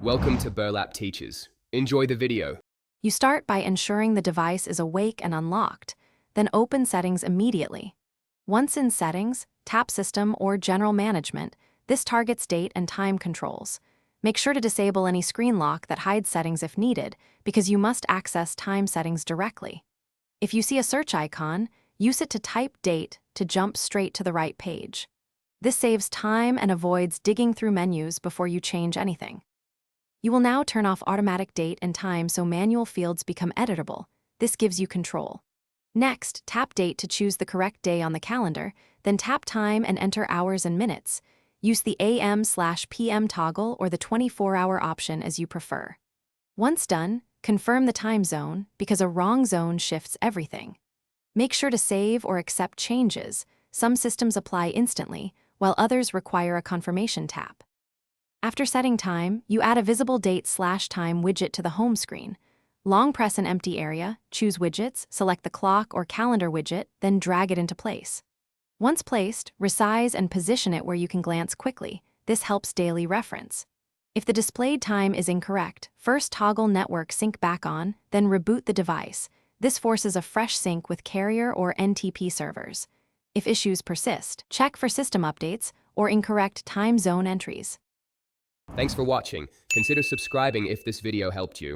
Welcome to Burlap Teachers. Enjoy the video. You start by ensuring the device is awake and unlocked, then open Settings immediately. Once in Settings, tap System or General Management. This targets date and time controls. Make sure to disable any screen lock that hides settings if needed, because you must access time settings directly. If you see a search icon, use it to type date to jump straight to the right page. This saves time and avoids digging through menus before you change anything. You will now turn off automatic date and time so manual fields become editable. This gives you control. Next, tap date to choose the correct day on the calendar, then tap time and enter hours and minutes. Use the AM/PM toggle or the 24-hour option as you prefer. Once done, confirm the time zone because a wrong zone shifts everything. Make sure to save or accept changes. Some systems apply instantly, while others require a confirmation tap. After setting time, you add a visible date/time widget to the home screen. Long press an empty area, choose Widgets, select the clock or calendar widget, then drag it into place. Once placed, resize and position it where you can glance quickly. This helps daily reference. If the displayed time is incorrect, first toggle network sync back on, then reboot the device. This forces a fresh sync with carrier or NTP servers. If issues persist, check for system updates or incorrect time zone entries. Thanks for watching. Consider subscribing if this video helped you.